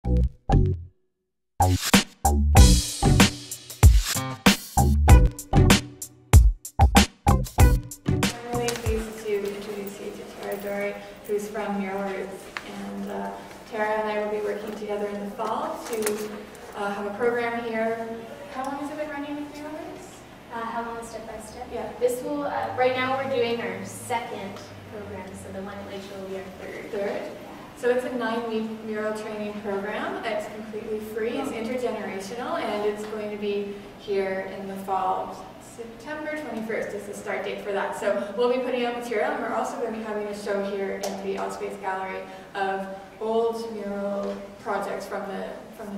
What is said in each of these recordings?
really pleased to introduce you to Dorey, who's from Mural Arts. And Tara and I will be working together in the fall to have a program here. How long has it been running with Mural Arts? How long step by step? Yeah. This will, right now we're doing our second program, so the one at Lakeshore will be our third. Third? So it's a 9-week mural training program. It's completely free, it's intergenerational, and it's going to be here in the fall. September 21st is the start date for that. So we'll be putting out material, and we're also going to be having a show here in the Altspace Gallery of old mural projects from the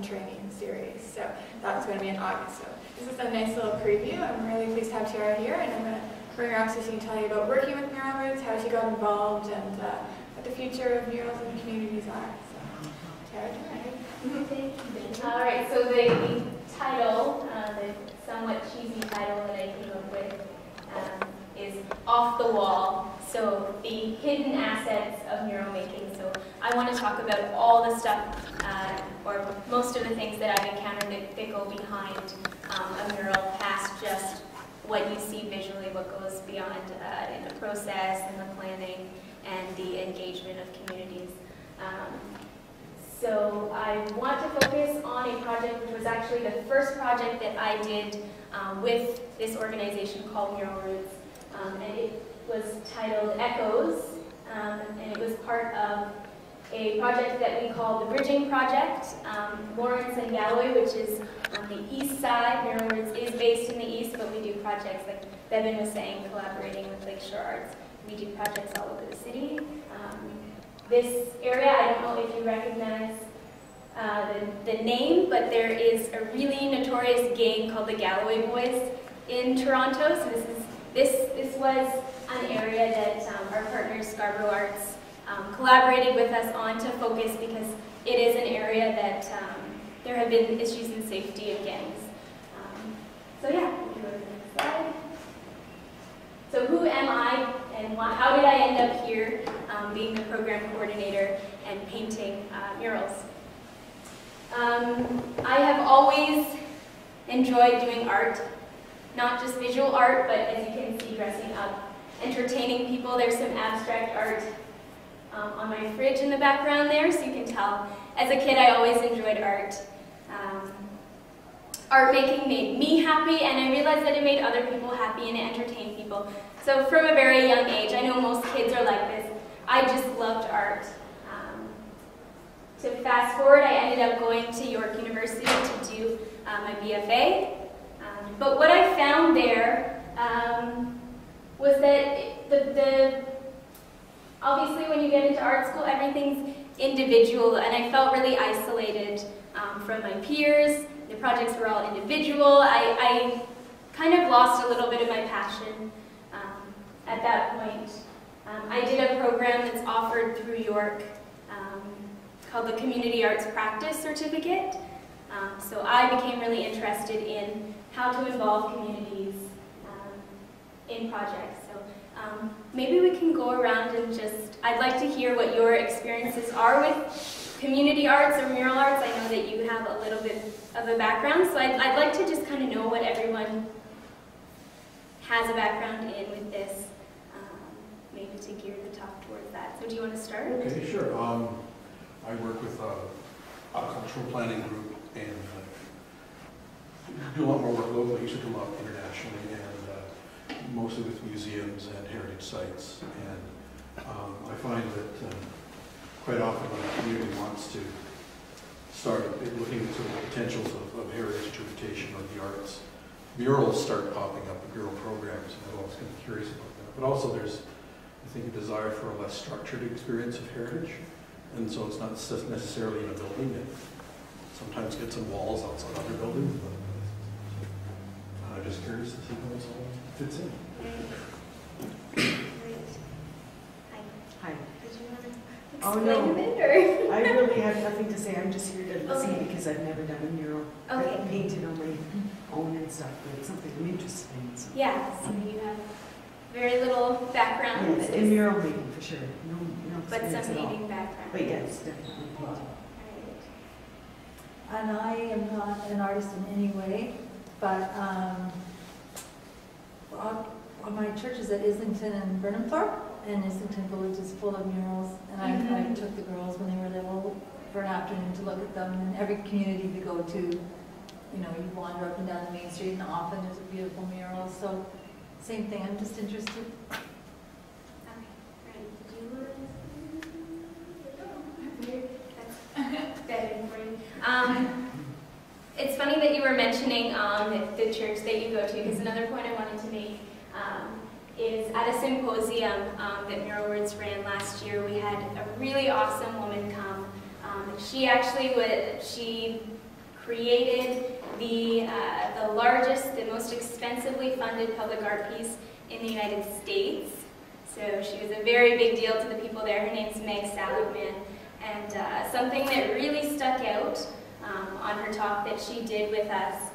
training series. So that's going to be in August. So this is a nice little preview. I'm really pleased to have Tara here, and I'm going to bring her up so she can tell you about working with Mural Arts, how she got involved, and what the future of murals and communities are. So, Tara, Thank you. All right, so the title, the somewhat cheesy title that I came up with is Off the Wall. So the hidden assets of mural making. So I want to talk about all the stuff, or most of the things that I've encountered that go behind a mural, past just what you see visually, what goes beyond in the process and the planning and the engagement of communities. So I want to focus on a project which was actually the first project that I did with this organization called Mural Roots. And it was titled Echoes, and it was part of a project that we call the Bridging Project. Lawrence and Galloway, which is on the east side. Mural Roots is based in the east, but we do projects, like Bevan was saying, collaborating with Lakeshore Arts. We do projects all over the city. This area, I don't know if you recognize the name, but there is a really notorious gang called the Galloway Boys in Toronto. So this was an area that our partner Scarborough Arts collaborated with us on to focus, because it is an area that there have been issues in safety of gangs. So yeah, we can go to the next slide. So who am I, and how did I end up here being the program coordinator and painting murals? I have always enjoyed doing art, not just visual art, but as you can see, dressing up, entertaining people. There's some abstract art on my fridge in the background there, so you can tell. As a kid, I always enjoyed art. Art making made me happy, and I realized that it made other people happy and it entertained people. So from a very young age, I know most kids are like this, I just loved art. To fast forward, I ended up going to York University to do my BFA. But what I found there was that obviously when you get into art school, everything's individual, and I felt really isolated from my peers. The projects were all individual. I kind of lost a little bit of my passion at that point. I did a program that's offered through York called the Community Arts Practice Certificate. So I became really interested in how to involve communities in projects. So maybe we can go around and I'd like to hear what your experiences are with community arts or mural arts. I know that you have a little bit of a background, so I'd like to just kind of know what everyone has a background in with this, maybe to gear the talk towards that. So do you want to start? Okay, sure. I work with a cultural planning group and do a lot more work locally. I used to come up internationally, and mostly with museums and heritage sites. And I find that quite often when a community wants to start looking into the potentials of heritage interpretation or the arts, murals start popping up in mural programs, and I'm always kind of curious about that. But also there's, I think, a desire for a less structured experience of heritage. And so it's not necessarily in a building. It sometimes gets in walls outside other buildings. But I'm just curious to see how this all fits in. Hi. Did you want to explain a bit, or? I really have nothing to say. I'm just here to listen because I've never done a mural. Okay. I've painted on my own and stuff, but it's something I'm interested in. So. Yeah, so you have very little background. Yes, in mural making for sure. No but some experience at all. painting background. But yes, definitely painting. Right. and I am not an artist in any way, but my church is at Islington and Burnhamthorpe, and Islington Village is full of murals, and I took the girls when they were little for an afternoon to look at them, and every community we go to, you know, you wander up and down the main street, and often there's a beautiful mural, so same thing, I'm just interested. It's funny that you were mentioning the church that you go to, because another point I wanted to make is at a symposium that Mural Arts ran last year, we had a really awesome woman come. She created the largest, the most expensively funded public art piece in the United States. So she was a very big deal to the people there. Her name's Meg Saligman. And something that really stuck out on her talk that she did with us,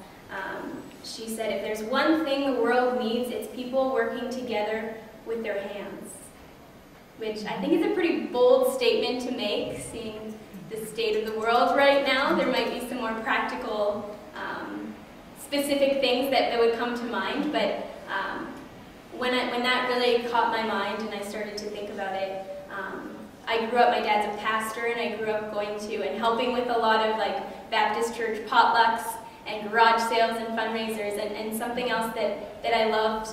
she said, if there's one thing the world needs, it's people working together with their hands. Which I think is a pretty bold statement to make, seeing the state of the world right now. There might be some more practical, specific things that would come to mind, but when that really caught my mind and I started to think about it, I grew up, my dad's a pastor, and I grew up going to and helping with a lot of like Baptist church potlucks and garage sales and fundraisers, and something else that I loved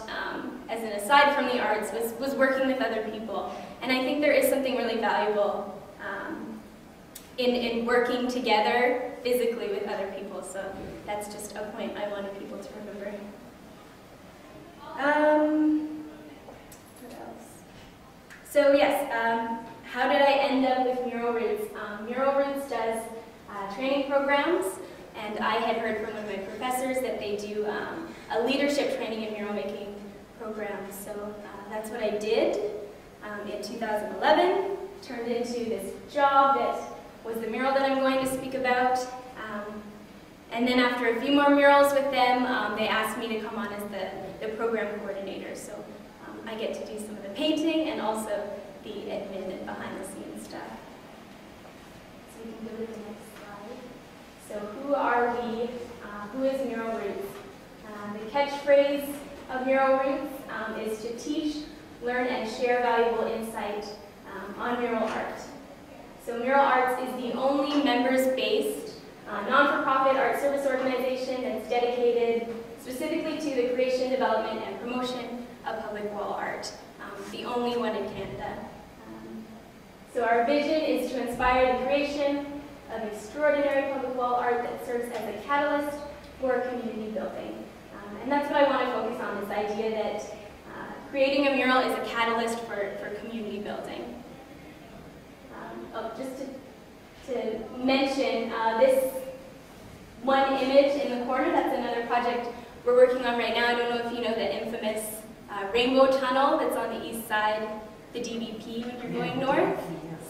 as an aside from the arts was working with other people. And I think there is something really valuable in working together physically with other people, so that's just a point I wanted people to remember. What else? So yes, how did I end up with Mural Roots? Mural Roots does training programs, and I had heard from one of my professors that they do a leadership training and mural making program. So that's what I did in 2011, turned into this job that was the mural that I'm going to speak about. And then after a few more murals with them, they asked me to come on as the program coordinator. So I get to do some of the painting and also the admin and behind the scenes stuff. So we can go to the next slide. So who are we? Who is Mural Roots? The catchphrase of Mural Roots is to teach, learn, and share valuable insight on mural art. So Mural Arts is the only members-based, non-for-profit art service organization that's dedicated specifically to the creation, development, and promotion of public wall art. The only one in Canada. So our vision is to inspire the creation of extraordinary public wall art that serves as a catalyst for community building. And that's what I want to focus on, this idea that creating a mural is a catalyst for community building. Just to mention this one image in the corner, that's another project we're working on right now. I don't know if you know the infamous rainbow tunnel that's on the east side, the DBP when you're going north.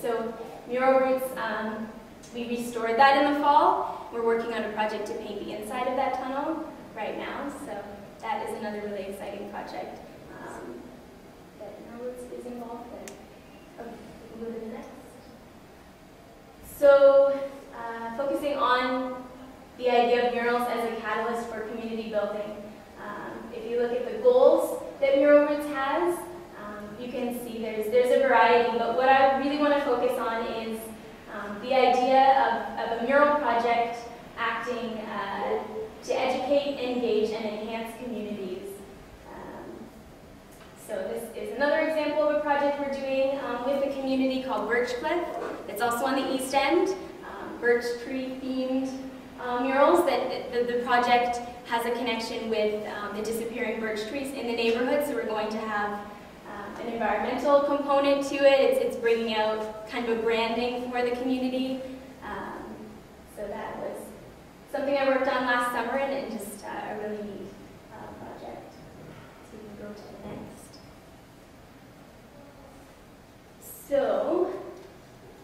So Mural Roots, we restored that in the fall. We're working on a project to paint the inside of that tunnel right now. So that is another really exciting project that Mural Roots is involved in. Okay, we can go to the next. So focusing on the idea of murals as a catalyst for community building. If you look at the goals that Mural Roots has, you can see there's a variety, but what I really want to focus on is the idea of a mural project acting to educate, engage, and enhance communities. So this is another example of a project we're doing with a community called Birchcliff. It's also on the East End, birch tree themed murals. That the project has a connection with the disappearing birch trees in the neighborhood, so we're going to have an environmental component to it. It's bringing out kind of a branding for the community. So that was something I worked on last summer, and just a really neat project. So we can go to the next. So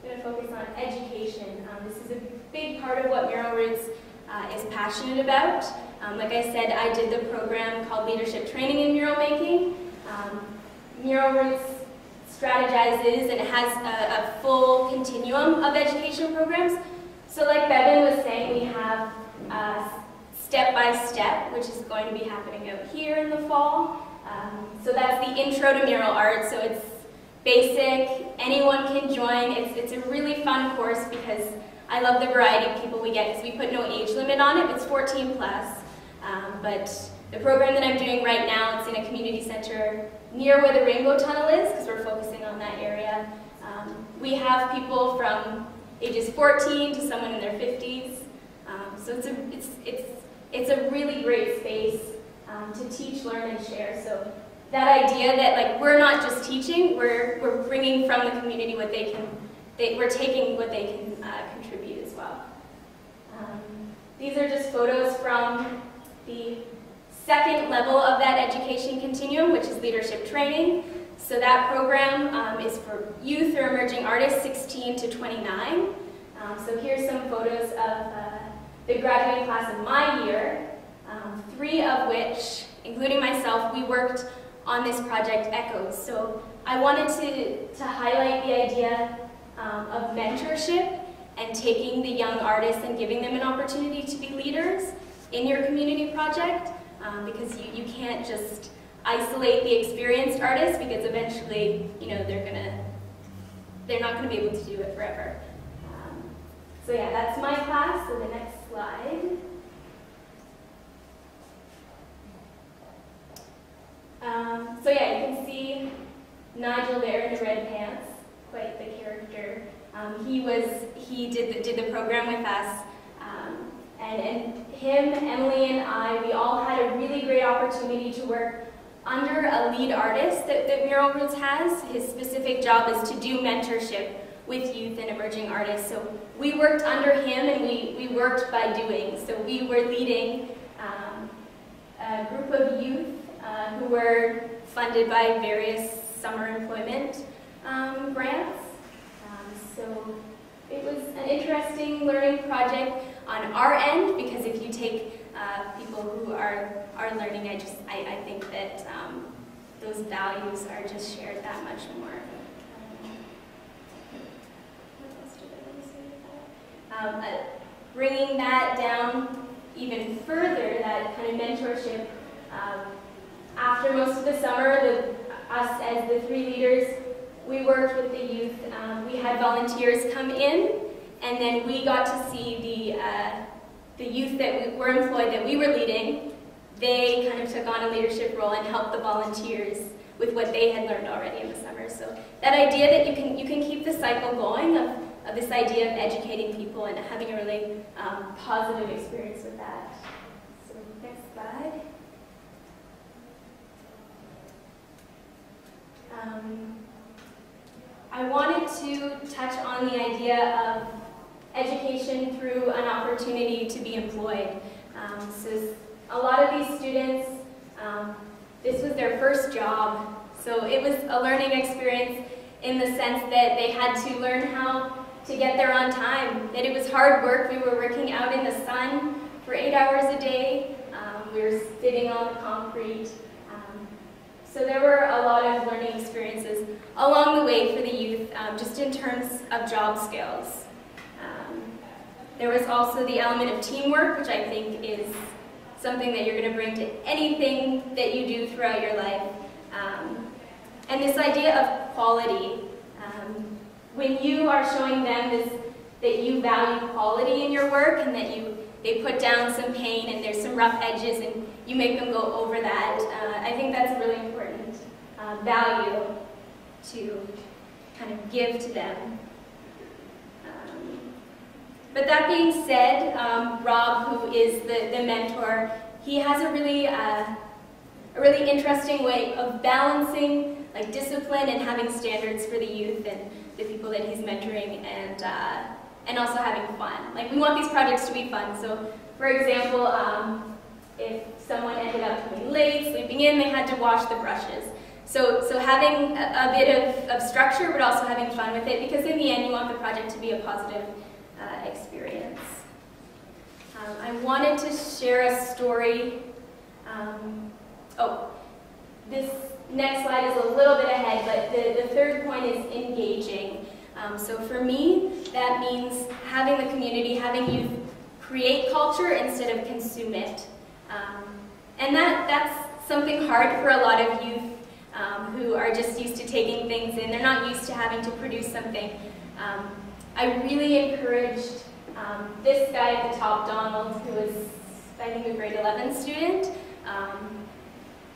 I'm going to focus on education. This is a big part of what Mural Roots is passionate about. Like I said, I did the program called Leadership Training in Mural-Making. Mural Roots strategizes and has a full continuum of education programs. So like Bevan was saying, we have Step, which is going to be happening out here in the fall. So that's the Intro to Mural Arts, so it's basic, anyone can join. It's a really fun course because I love the variety of people we get, because we put no age limit on it. It's 14 plus, but the program that I'm doing right now, it's in a community center near where the Rainbow Tunnel is, because we're focusing on that area. We have people from ages 14 to someone in their 50s, so it's a really great space to teach, learn, and share. So that idea that like we're not just teaching, we're bringing from the community what they can, we're taking what they can contribute as well. These are just photos from the second level of that education continuum, which is leadership training. So that program is for youth or emerging artists 16 to 29. So here's some photos of the graduating class of my year, 3 of which, including myself, we worked on this project Echoes. So I wanted to highlight the idea of mentorship and taking the young artists and giving them an opportunity to be leaders in your community project, because you can't just isolate the experienced artists, because eventually, you know, they're not going to be able to do it forever. So yeah, that's my class. So the next slide. So yeah, you can see Nigel there in the red pants, quite the character. He did the program with us, and him, Emily, and I, we all had a really great opportunity to work under a lead artist that Mural Roots has. His specific job is to do mentorship with youth and emerging artists. So we worked under him, and we worked by doing. So we were leading a group of youth who were funded by various summer employment grants. So it was an interesting learning project on our end, because if you take people who are learning, I think that those values are just shared that much more. What else did I want to say about that? Bringing that down even further, that kind of mentorship. After most of the summer, us as the 3 leaders, we worked with the youth. We had volunteers come in, and then we got to see the youth that were employed, that we were leading. They kind of took on a leadership role and helped the volunteers with what they had learned already in the summer. So that idea that you can keep the cycle going of this idea of educating people and having a really positive experience with that. So next slide. I wanted to touch on the idea of education through an opportunity to be employed. So a lot of these students, this was their first job, so it was a learning experience in the sense that they had to learn how to get there on time, that it was hard work. We were working out in the sun for 8 hours a day. We were sitting on the concrete. So there were a lot of learning experiences along the way for the youth, just in terms of job skills. There was also the element of teamwork, which I think is something that you're going to bring to anything that you do throughout your life. And this idea of quality. When you are showing them that you value quality in your work, and that they put down some paint and there's some rough edges and you make them go over that, I think that's a really important value to kind of give to them. But that being said, Rob, who is the mentor, he has a really interesting way of balancing like discipline and having standards for the youth and the people that he's mentoring, and also having fun. Like, we want these projects to be fun. So, for example, if someone ended up coming late, sleeping in, they had to wash the brushes. So having a bit of structure, but also having fun with it, because in the end, you want the project to be a positive experience. I wanted to share a story. This next slide is a little bit ahead, but the third point is engaging. So for me, that means having the community, having youth create culture instead of consume it. And that's something hard for a lot of youth who are just used to taking things in. They're not used to having to produce something. I really encouraged this guy at the top, Donald, who was, I think, a grade 11 student.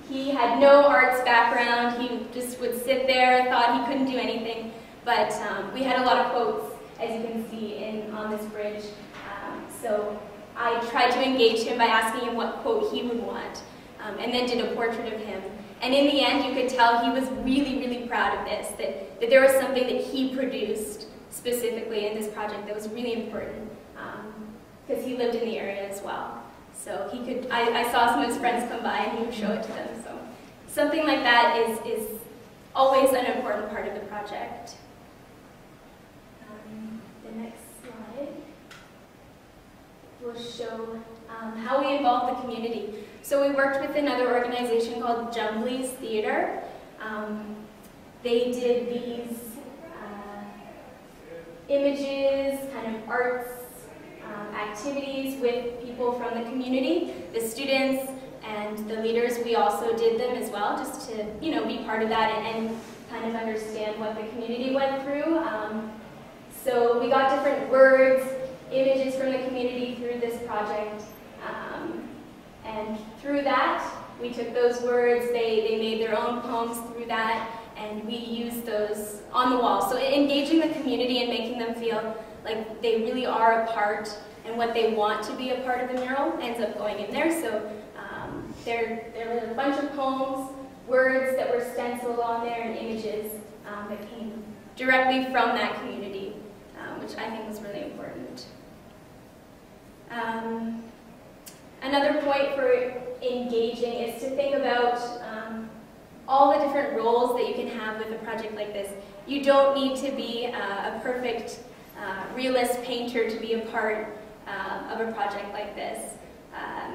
He had no arts background. He just would sit there, thought he couldn't do anything. But we had a lot of quotes, as you can see, on this bridge. So I tried to engage him by asking him what quote he would want, and then did a portrait of him. And in the end, you could tell he was really, really proud of this, that there was something that he produced specifically in this project that was really important, because he lived in the area as well. So he could, I saw some of his friends come by and he would show it to them. So something like that is always an important part of the project. The next slide will show how we involved the community. So we worked with another organization called Jumbley's Theater. They did these images, kind of arts activities with people from the community, the students and the leaders. We also did them as well, just to be part of that and kind of understand what the community went through. So we got different words, images from the community through this project, and through that we took those words. They made their own poems through that, and we used those on the wall. So engaging the community and making them feel like they really are a part, and what they want to be a part of the mural ends up going in there. So there were a bunch of poems, words that were stenciled on there, and images that came directly from that community, which I think was really important. Another point for engaging is to think about all the different roles that you can have with a project like this. You don't need to be a perfect realist painter to be a part of a project like this.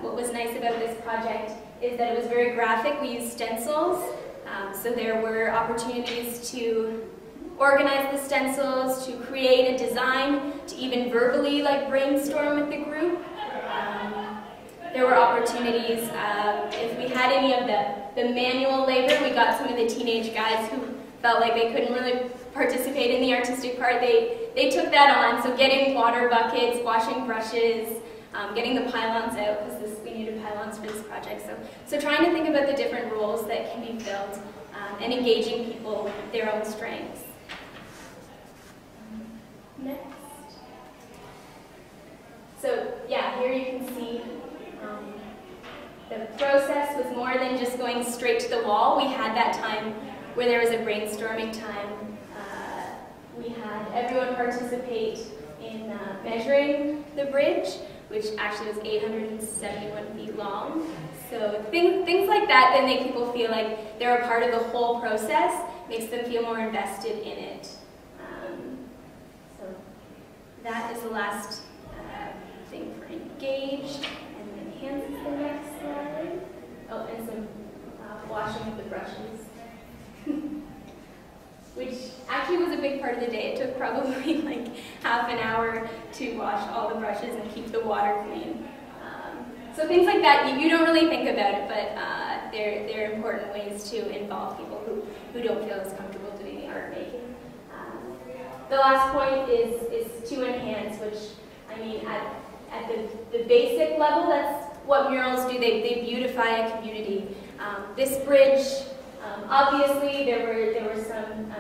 What was nice about this project is that it was very graphic. We used stencils, so there were opportunities to organize the stencils, to create a design, to even verbally brainstorm with the group. There were opportunities, if we had any of the manual labor, we got some of the teenage guys who felt like they couldn't really participate in the artistic part. They took that on, so getting water buckets, washing brushes, getting the pylons out, because we needed pylons for this project. So trying to think about the different roles that can be filled, and engaging people with their own strengths. Next. So yeah, here you can see the process was more than just going straight to the wall. We had that time where there was a brainstorming time. We had everyone participate in measuring the bridge, which actually was 871 feet long. So things like that that make people feel like they're a part of the whole process, makes them feel more invested in it. So that is the last thing for engaged. And then hands is the next slide. Oh, and some washing of the brushes. Which actually was a big part of the day. It took probably half an hour to wash all the brushes and keep the water clean. So things like that, you don't really think about it, but they're important ways to involve people who don't feel as comfortable doing the art making. The last point is to enhance, which, I mean, at the basic level, that's what murals do. They beautify a community. This bridge, obviously, there were some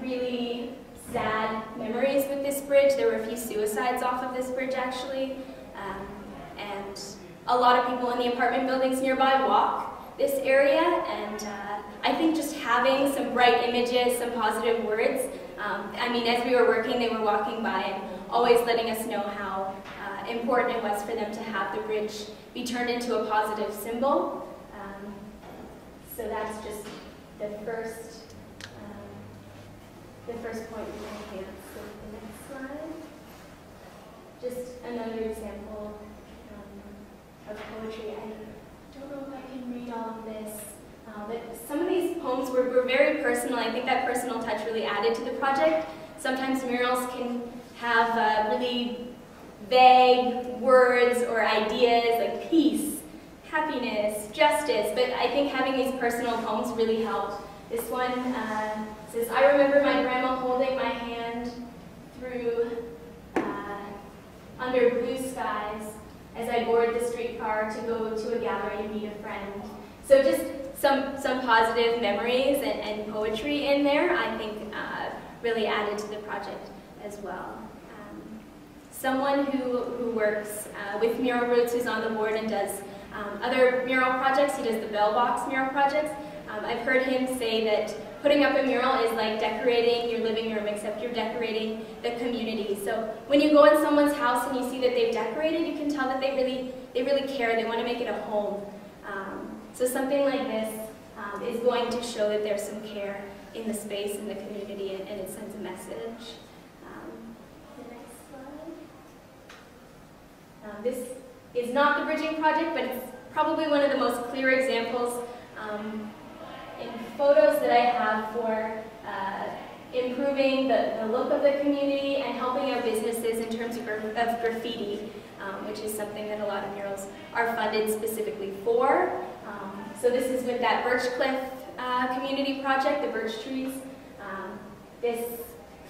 really sad memories with this bridge. There were a few suicides off of this bridge, actually. And a lot of people in the apartment buildings nearby walk this area, and I think just having some bright images, some positive words, I mean, as we were working, they were walking by and always letting us know how important it was for them to have the bridge be turned into a positive symbol. So that's just the first point we enhance. So the next slide. Just another example of poetry. I don't know if I can read all of this, but some of these poems were very personal. I think that personal touch really added to the project. Sometimes murals can have really vague words or ideas like peace, happiness, justice, but I think having these personal poems really helped. This one says, I remember my grandma holding my hand through under blue skies as I board the streetcar to go to a gallery to meet a friend. So just some positive memories and poetry in there, I think really added to the project as well. Someone who works with Mural Roots, who's on the board and does other mural projects, he does the Bell Box mural projects. I've heard him say that putting up a mural is like decorating your living room, except you're decorating the community. So when you go in someone's house and you see that they've decorated, you can tell that they really care, they want to make it a home. So something like this is going to show that there's some care in the space, in the community, and it sends a message. The next slide. This is not the bridging project, but it's probably one of the most clear examples in photos that I have for improving the look of the community and helping out businesses in terms of graffiti, which is something that a lot of murals are funded specifically for. So this is with that Birch Cliff community project, the birch trees. This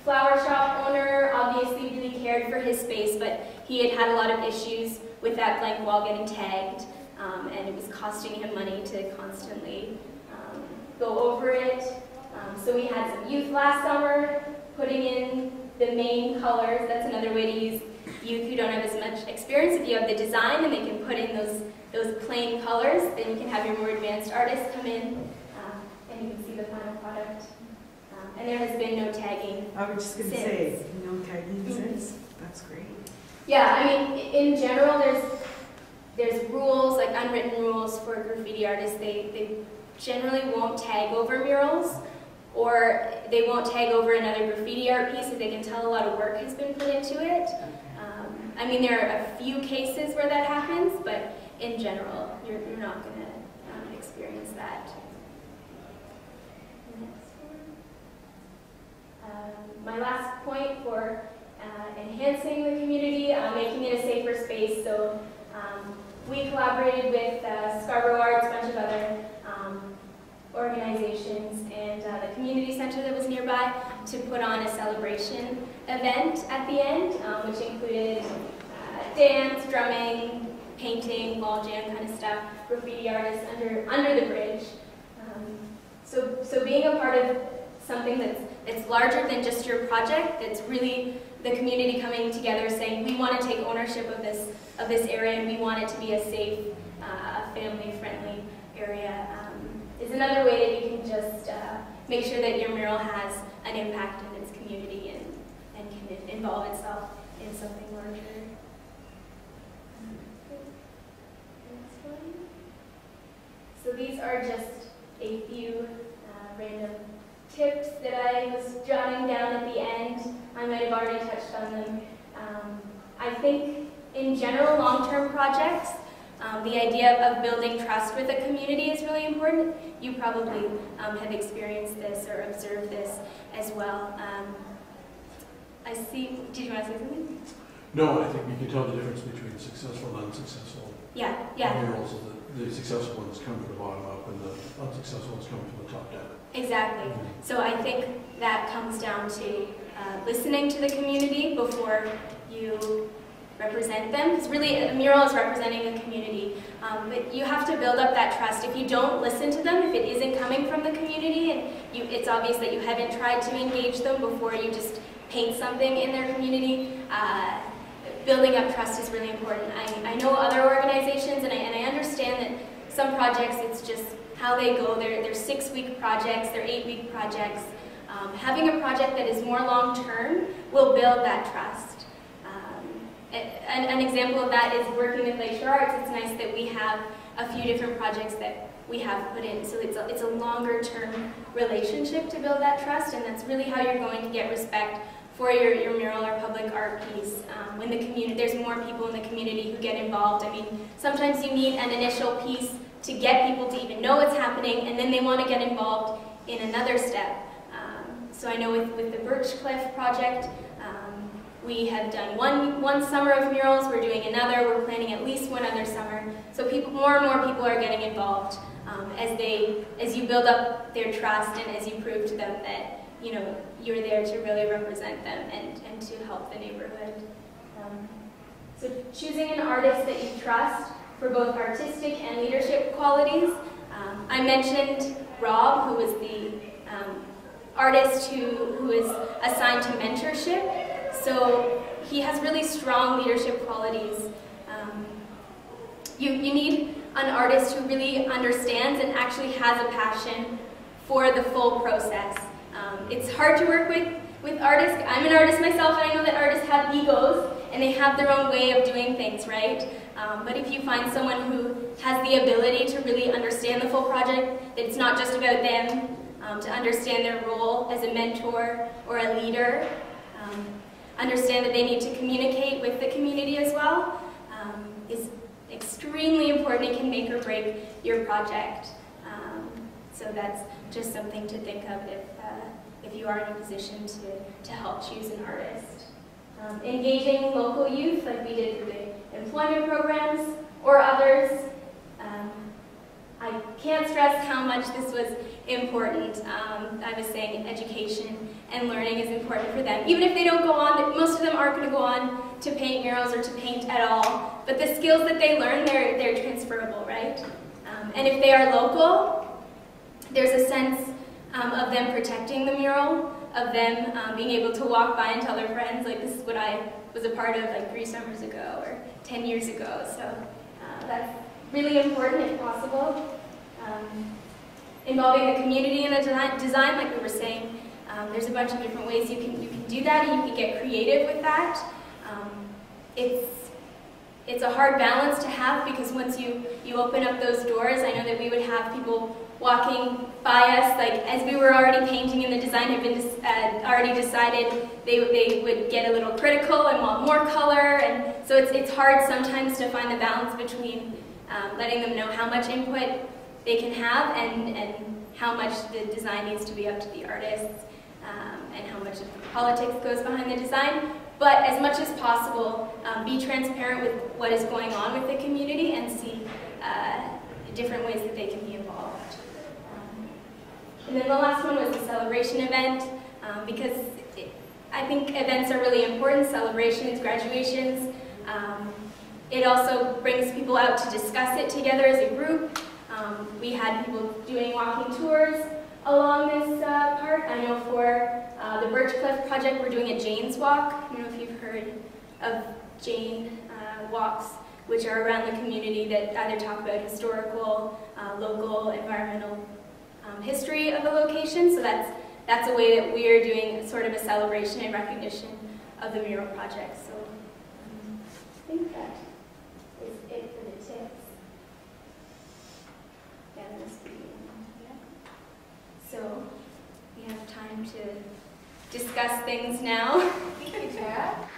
flower shop owner obviously really cared for his space, but he had a lot of issues with that blank wall getting tagged, and it was costing him money to constantly go over it. So we had some youth last summer putting in the main colors. That's another way to use youth who don't have as much experience. If you have the design and they can put in those plain colors, then you can have your more advanced artists come in and you can see the final product. And there has been no tagging. I was just going to say, no tagging since. That's great. Yeah, I mean, in general, there's rules, like unwritten rules for graffiti artists. They generally won't tag over murals, or they won't tag over another graffiti art piece if they can tell a lot of work has been put into it. I mean, there are a few cases where that happens, but in general, you're not going to experience that. Next one. My last point for enhancing the community, making it a safer space. So we collaborated with Scarborough Arts, a bunch of other organizations, and the community center that was nearby to put on a celebration event at the end, which included dance, drumming, painting, ball jam kind of stuff, graffiti artists under the bridge. So being a part of something that's larger than just your project, that's really the community coming together saying, we want to take ownership of this area and we want it to be a safe, family-friendly area, is another way that you can just make sure that your mural has an impact in its community and can involve itself in something larger. So these are just a few random tips that I was jotting down at the end. I might have already touched on them. I think in general, long-term projects, the idea of building trust with a community is really important. You probably have experienced this or observed this as well. I see, did you want to say something? No, I think you can tell the difference between successful and unsuccessful Yeah. murals. The successful ones come from the bottom up and the unsuccessful ones come from the top down. Exactly. So I think that comes down to listening to the community before you represent them. Because really, a mural is representing the community. But you have to build up that trust. If you don't listen to them, if it isn't coming from the community, and it's obvious that you haven't tried to engage them before you just paint something in their community, building up trust is really important. I know other organizations, and I understand that some projects, it's just how they go. They're 6-week projects, they're 8-week projects. Having a project that is more long-term will build that trust. An example of that is working with Lakeshore Arts. It's nice that we have a few different projects that we have put in. So it's a longer-term relationship to build that trust, and that's really how you're going to get respect for your mural or public art piece. When the community, there's more people in the community who get involved. I mean, sometimes you need an initial piece to get people to even know what's happening, and then they want to get involved in another step. So I know with the Birch Cliff project, We have done one summer of murals, we're doing another, we're planning at least one other summer. So more and more people are getting involved as you build up their trust and as you prove to them that you're there to really represent them and to help the neighborhood. So choosing an artist that you trust for both artistic and leadership qualities. I mentioned Rob, who was the artist who is assigned to mentorship. So he has really strong leadership qualities. You need an artist who really understands and actually has a passion for the full process. It's hard to work with artists. I'm an artist myself, and I know that artists have egos, and they have their own way of doing things, right? But if you find someone who has the ability to really understand the full project, that it's not just about them, to understand their role as a mentor or a leader, understand that they need to communicate with the community as well, is extremely important. It can make or break your project. So that's just something to think of if you are in a position to help choose an artist. Engaging local youth, like we did through the employment programs or others. I can't stress how much this was important. I was saying education and learning is important for them. Even if they don't go on, most of them aren't going to go on to paint murals or to paint at all. But the skills that they learn, they're transferable, right? And if they are local, there's a sense of them protecting the mural, of them being able to walk by and tell their friends, like, this is what I was a part of like 3 summers ago or 10 years ago. So that's really important if possible. Involving the community in the design, like we were saying, there's a bunch of different ways you can do that, and you can get creative with that. It's a hard balance to have, because once you open up those doors, I know that we would have people walking by us, like as we were already painting and the design had been already decided, they would get a little critical and want more color, and so it's hard sometimes to find the balance between letting them know how much input they can have and how much the design needs to be up to the artists, and how much of the politics goes behind the design. But as much as possible, be transparent with what is going on with the community and see different ways that they can be involved. And then the last one was the celebration event, because I think events are really important, celebrations, graduations. It also brings people out to discuss it together as a group. We had people doing walking tours along this part. I know for the Birch Cliff project, we're doing a Jane's Walk. I don't know if you've heard of Jane walks, which are around the community that either talk about historical, local, environmental history of the location. So that's a way that we're doing sort of a celebration and recognition of the mural project. So I think that is it for the tips. Yeah, that must be So we have time to discuss things now. Thank you, Tara.